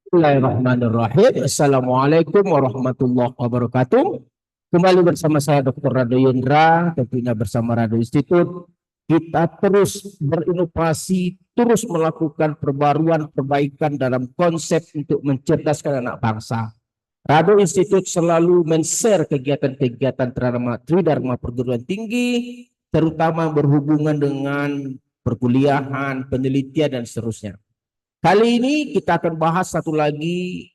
Bismillahirrahmanirrahim. Assalamualaikum warahmatullahi wabarakatuh. Kembali bersama saya Dr. Rado Yendra, tentunya bersama Rado Institute. Kita terus berinovasi, terus melakukan perbaruan perbaikan dalam konsep untuk mencerdaskan anak bangsa. Rado Institute selalu men-share kegiatan-kegiatan Tridharma perguruan tinggi, terutama berhubungan dengan perkuliahan, penelitian, dan seterusnya. Kali ini kita akan bahas satu lagi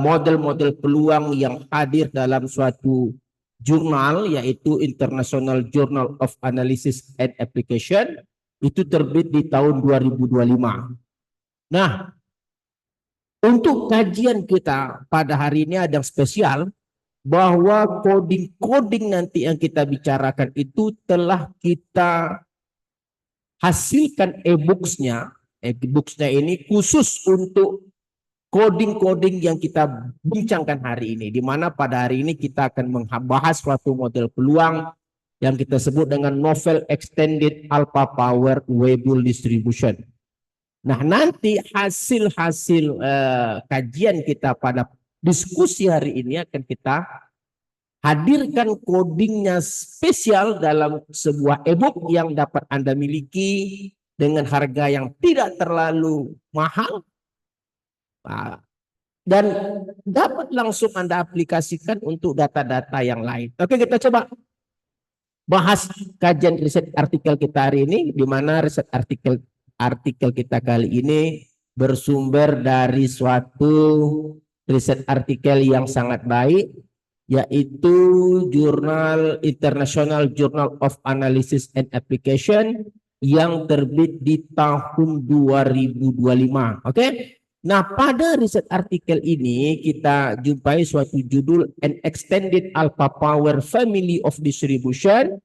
model-model peluang yang hadir dalam suatu jurnal, yaitu International Journal of Analysis and Application. Itu terbit di tahun 2025. Nah, untuk kajian kita pada hari ini ada yang spesial, bahwa coding-coding nanti yang kita bicarakan itu telah kita hasilkan e-booksnya. E-booksnya ini khusus untuk coding-coding yang kita bincangkan hari ini, di mana pada hari ini kita akan membahas suatu model peluang yang kita sebut dengan Novel Extended Alpha Power Weibull Distribution. Nah, nanti hasil-hasil kajian kita pada diskusi hari ini akan kita hadirkan codingnya spesial dalam sebuah e-book yang dapat Anda miliki dengan harga yang tidak terlalu mahal, dan dapat langsung Anda aplikasikan untuk data-data yang lain. Oke, kita coba bahas kajian riset artikel kita hari ini, di mana riset artikel kita kali ini bersumber dari suatu riset artikel yang sangat baik, yaitu jurnal International Journal of Analysis and Application yang terbit di tahun 2025. Oke? Nah, pada riset artikel ini kita jumpai suatu judul An Extended Alpha Power Family of Distribution,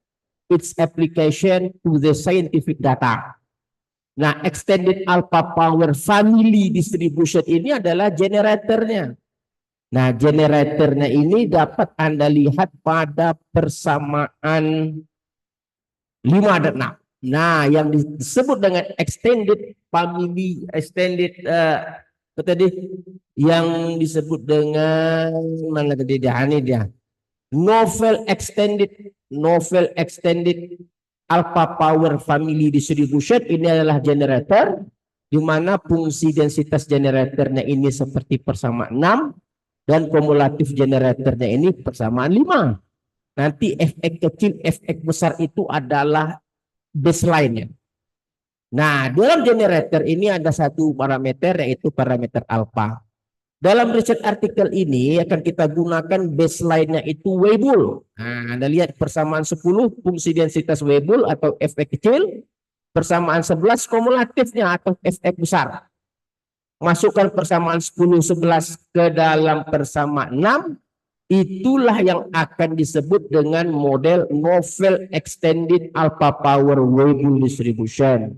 its application to the scientific data. Nah, Extended Alpha Power Family Distribution ini adalah generatornya. Nah, generatornya ini dapat Anda lihat pada persamaan 5 dan 6. Nah, yang disebut dengan extended family, extended tadi yang disebut dengan mana tadi dia novel extended alpha power family distribution, ini adalah generator di mana fungsi densitas generatornya ini seperti persamaan 6 dan kumulatif generatornya ini persamaan 5. Nanti Fx kecil, Fx besar itu adalah baseline-nya. Nah, dalam generator ini ada satu parameter, yaitu parameter alpha. Dalam riset artikel ini akan kita gunakan baseline-nya itu Weibull. Nah, Anda lihat persamaan 10 fungsi densitas Weibull atau Fx kecil, persamaan 11 kumulatifnya atau Fx besar. Masukkan persamaan 10, 11 ke dalam persamaan 6, itulah yang akan disebut dengan model Novel Extended Alpha Power Weibull Distribution.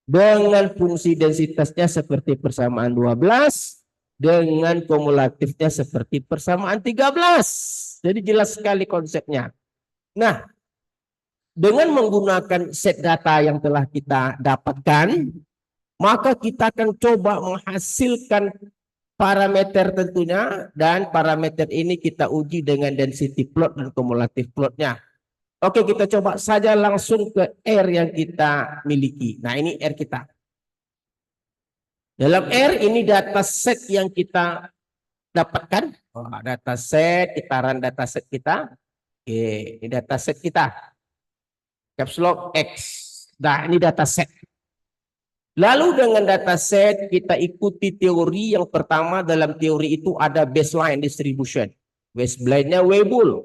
Dengan fungsi densitasnya seperti persamaan 12, dengan kumulatifnya seperti persamaan 13. Jadi jelas sekali konsepnya. Nah, dengan menggunakan set data yang telah kita dapatkan, maka kita akan coba menghasilkan parameter tentunya, dan parameter ini kita uji dengan density plot dan kumulatif plotnya. Oke, kita coba saja langsung ke R yang kita miliki. Nah, ini R kita. Dalam R ini data set yang kita dapatkan. Data set, kita run data set kita. Oke, ini data set kita. Caps lock X. Nah, ini data set. Lalu dengan dataset kita ikuti teori yang pertama. Dalam teori itu ada baseline distribution. Baseline-nya Weibull.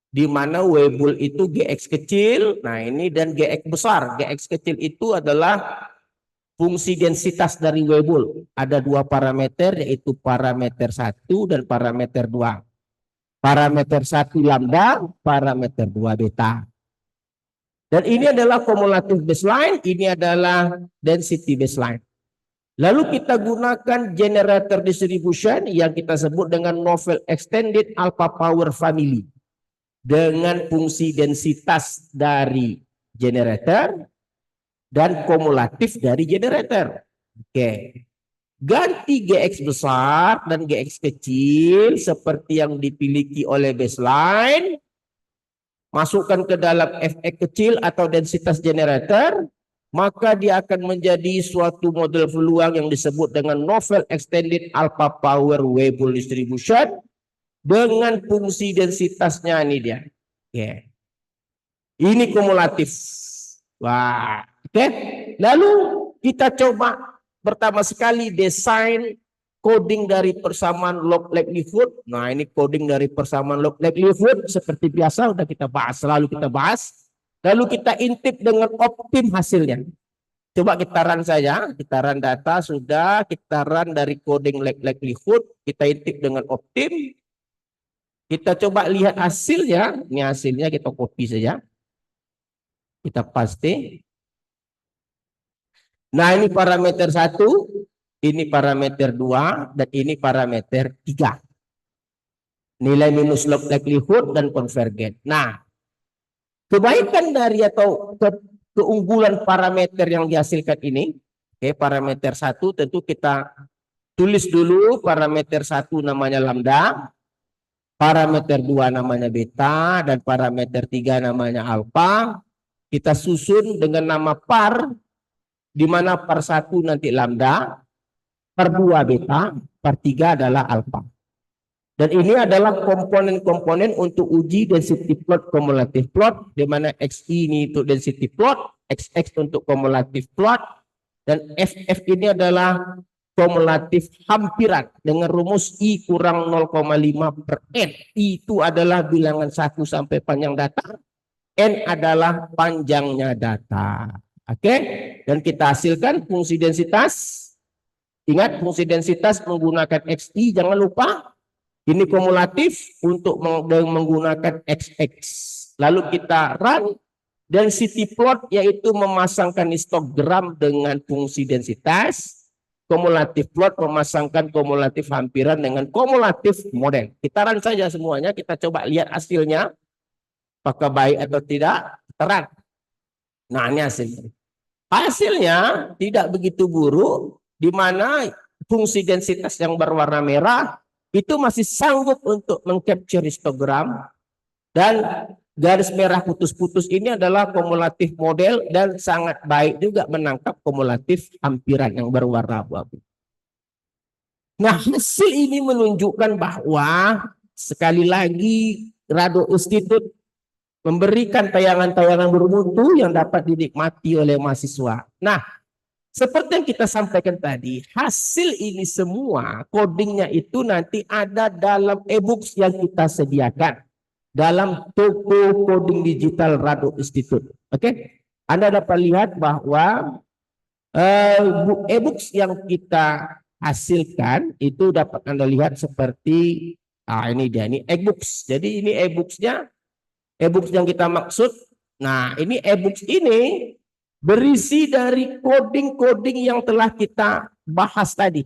Di mana Weibull itu Gx kecil, nah ini, dan Gx besar. Gx kecil itu adalah fungsi densitas dari Weibull. Ada dua parameter, yaitu parameter 1 dan parameter 2. Parameter 1 lambda, parameter 2 beta. Dan ini adalah cumulative baseline, ini adalah density baseline. Lalu kita gunakan generator distribution yang kita sebut dengan Novel Extended Alpha Power Family. Dengan fungsi densitas dari generator dan kumulatif dari generator. Oke. Ganti GX besar dan GX kecil seperti yang dipiliki oleh baseline. Masukkan ke dalam Fx kecil atau densitas generator. Maka dia akan menjadi suatu model peluang yang disebut dengan novel extended alpha power Weibull distribution. Dengan fungsi densitasnya ini dia. Oke. Ini kumulatif. Wah, oke. Lalu kita coba pertama sekali desain coding dari persamaan log likelihood. Nah, ini coding dari persamaan log likelihood seperti biasa udah kita bahas, selalu kita bahas. Lalu kita intip dengan optim hasilnya. Coba kita run saja, kita run data sudah, kita run dari coding log likelihood, kita intip dengan optim. Kita coba lihat hasilnya. Ini hasilnya kita copy saja. Kita paste. Nah, ini parameter 1, ini parameter 2, dan ini parameter 3. Nilai minus log likelihood dan convergent. Nah, kebaikan dari atau keunggulan parameter yang dihasilkan ini, oke, parameter 1 tentu kita tulis dulu. Parameter 1 namanya lambda, parameter 2 namanya beta, dan parameter 3 namanya alpha. Kita susun dengan nama par, di mana par 1 nanti lambda, par 2 beta, par 3 adalah alpha. Dan ini adalah komponen-komponen untuk uji density plot, cumulative plot, di mana XI ini untuk density plot, XX untuk cumulative plot, dan FF ini adalah kumulatif hampiran dengan rumus I kurang 0,5 per N. I itu adalah bilangan 1 sampai panjang data, N adalah panjangnya data. Oke, dan kita hasilkan fungsi densitas. Ingat, fungsi densitas menggunakan XI, jangan lupa. Ini kumulatif untuk menggunakan XX. Lalu kita run density plot, yaitu memasangkan histogram dengan fungsi densitas. Kumulatif plot memasangkan kumulatif hampiran dengan kumulatif model. Kita run saja semuanya, kita coba lihat hasilnya. Apakah baik atau tidak? Kita run. Nah, ini hasilnya. Hasilnya tidak begitu buruk, di mana fungsi densitas yang berwarna merah itu masih sanggup untuk mengcapture histogram, dan garis merah putus-putus ini adalah kumulatif model dan sangat baik juga menangkap kumulatif hampiran yang berwarna abu-abu. Nah, hasil ini menunjukkan bahwa sekali lagi Rado Institute memberikan tayangan-tayangan bermutu yang dapat dinikmati oleh mahasiswa. Nah, seperti yang kita sampaikan tadi, hasil ini semua codingnya itu nanti ada dalam e-books yang kita sediakan dalam toko coding digital Rado Institute. Oke, Anda dapat lihat bahwa e-books yang kita hasilkan itu dapat Anda lihat seperti ini dia, ini e-books. Jadi ini e-booksnya. E-books yang kita maksud, nah ini e-books ini berisi dari coding-coding yang telah kita bahas tadi.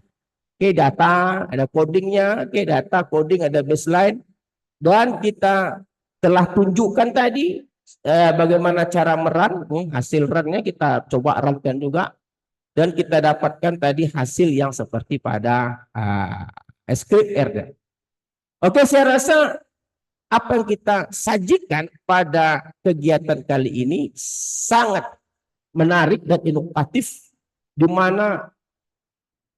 Oke, data, ada codingnya, oke, data, coding, ada baseline, dan kita telah tunjukkan tadi bagaimana cara merun, hasil runnya kita coba runkan juga, dan kita dapatkan tadi hasil yang seperti pada script R. Oke, saya rasa apa yang kita sajikan pada kegiatan kali ini sangat menarik dan inovatif, di mana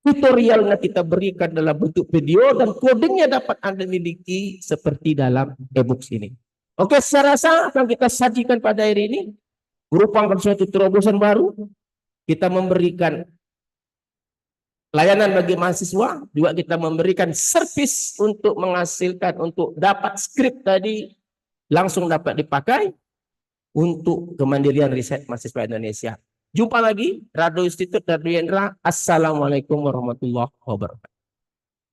tutorialnya kita berikan dalam bentuk video dan codingnya dapat Anda miliki seperti dalam e-books ini. Oke, saya rasa apa yang kita sajikan pada hari ini merupakan suatu terobosan baru. Kita memberikan layanan bagi mahasiswa, juga kita memberikan servis untuk menghasilkan, untuk dapat skrip tadi langsung dapat dipakai untuk kemandirian riset mahasiswa Indonesia. Jumpa lagi, Rado Institute, Rado Yendra. Assalamualaikum warahmatullahi wabarakatuh.